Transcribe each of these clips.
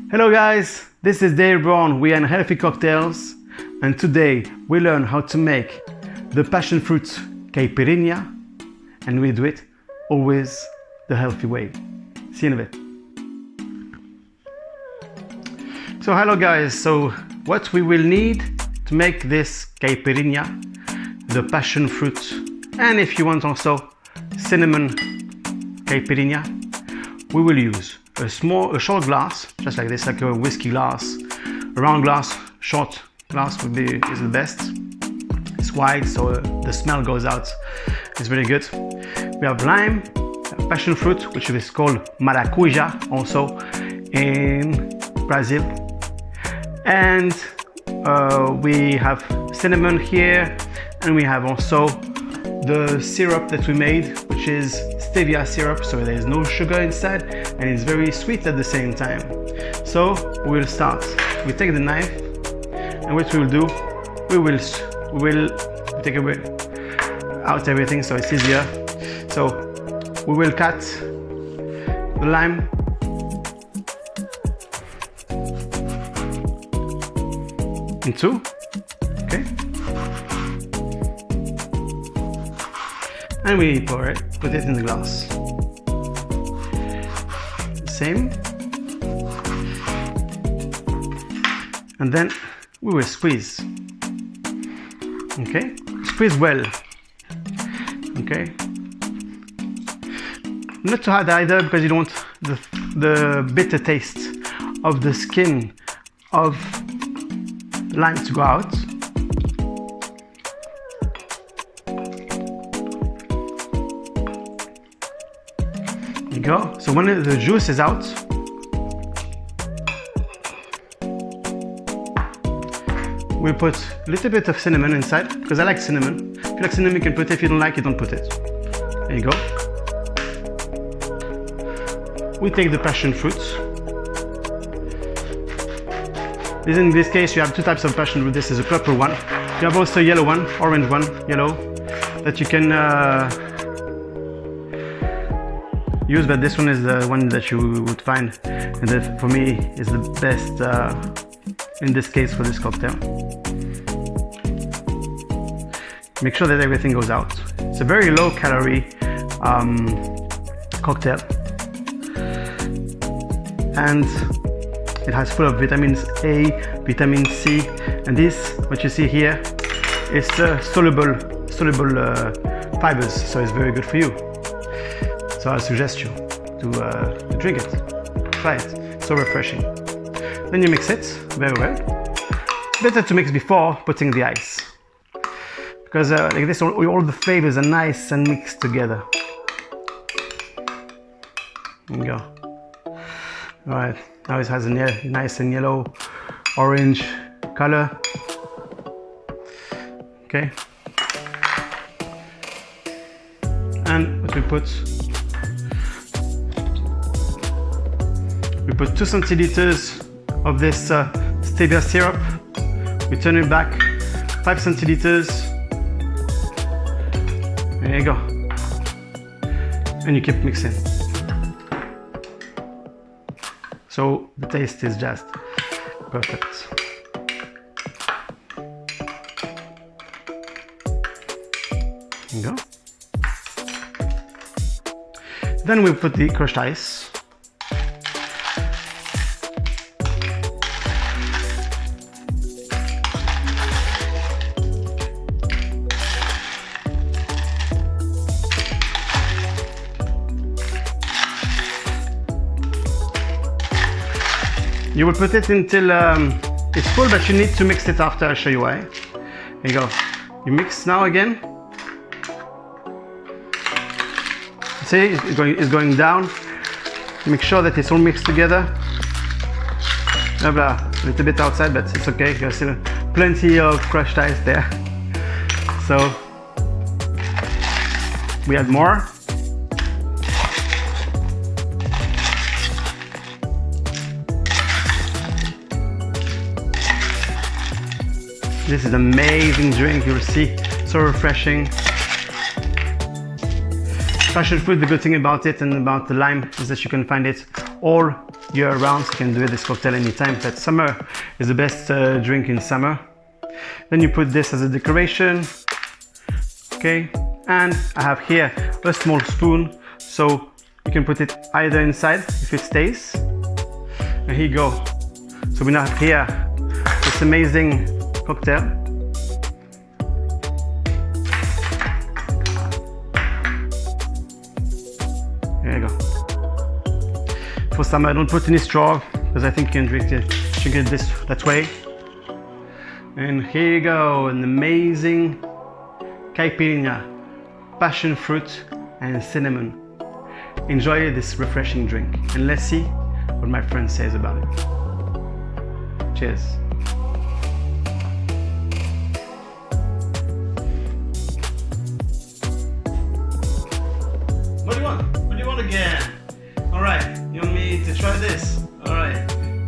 Hello guys, this is Dave Brown. We are in Healthy Cocktails, and today we learn how to make the passion fruit Caipiriña, and we do it always the healthy way. See you in a bit. So hello guys, so what we will need to make this Caipiriña, the passion fruit, and if you want also cinnamon Caipiriña, we will use a short glass, just like this, like a whiskey glass. A round glass, short glass is the best. It's wide, so the smell goes out. It's really good. We have lime, passion fruit, which is called maracuja, also in Brazil, and we have cinnamon here, and we have also the syrup that we made, which is Stevia syrup, so there is no sugar inside and it's very sweet at the same time. So we will start. We take the knife, and what we will do, we will take away out everything so it's easier. So we will cut the lime in two, okay, and we put it in the glass. Same, and then we will squeeze. Okay, squeeze well. Okay, not too hard either, because you don't want the bitter taste of the skin of the lime to go out. There you go. So when the juice is out, we put a little bit of cinnamon inside, because I like cinnamon. If you like cinnamon, you can put it. If you don't like it, don't put it. There you go. We take the passion fruit. In this case, you have two types of passion fruit. This is a purple one. You have also a yellow one, orange one, yellow, that you can use, but this one is the one that you would find, and that for me is the best in this case for this cocktail. Make sure that everything goes out. It's a very low calorie cocktail, and it has full of vitamins A, vitamin C, and this, what you see here, is soluble fibers, so it's very good for you. So I suggest you to drink it, try it, so refreshing. Then you mix it very well. Better to mix before putting the ice, because like this, all the flavors are nice and mixed together. There you go. All right, now it has a nice and yellow, orange color. Okay. And what we put 2 centiliters of this Stevia syrup. We turn it back 5 centiliters. There you go. And you keep mixing. So the taste is just perfect. There you go. Then we put the crushed ice. You will put it until it's full, but you need to mix it after. I'll show you why. There you go. You mix now again. See, it's going down. Make sure that it's all mixed together. Blah blah. A little bit outside, but it's okay. There's still plenty of crushed ice there. So we add more. This is an amazing drink, you'll see, so refreshing. Passion fruit, the good thing about it and about the lime is that you can find it all year round, so you can do this cocktail anytime, but summer is the best drink in summer. Then you put this as a decoration. Okay, and I have here a small spoon, so you can put it either inside if it stays. And here you go. So we now have here this amazing cocktail. There you go. For summer, I don't put any straw because I think you can drink it that way. And here you go, an amazing Caipiriña, passion fruit and cinnamon. Enjoy this refreshing drink, and let's see what my friend says about it. Cheers. What do you want? What do you want again? Alright, you want me to try this? Alright,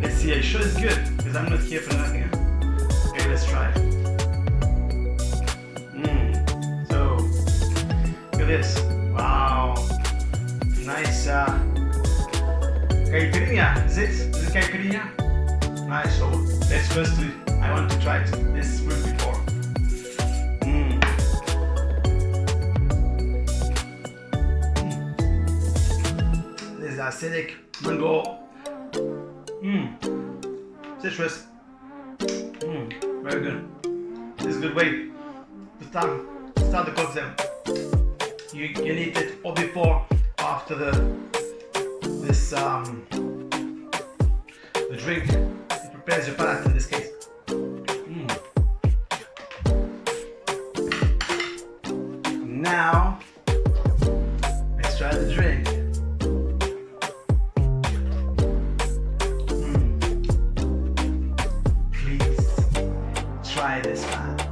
let's see. Are you sure it's good? Because I'm not here for nothing. Okay, let's try it. This. Wow. Nice Caipiriña. Is it Caipiriña? Nice. So let's first do it. I want to try this fruit before. This is acidic mango. Citrus. Very good. This is a good way to start the cocktail. You need it or before or after the drink. It prepares your palate in this case. Now let's try the drink. Please try this, man.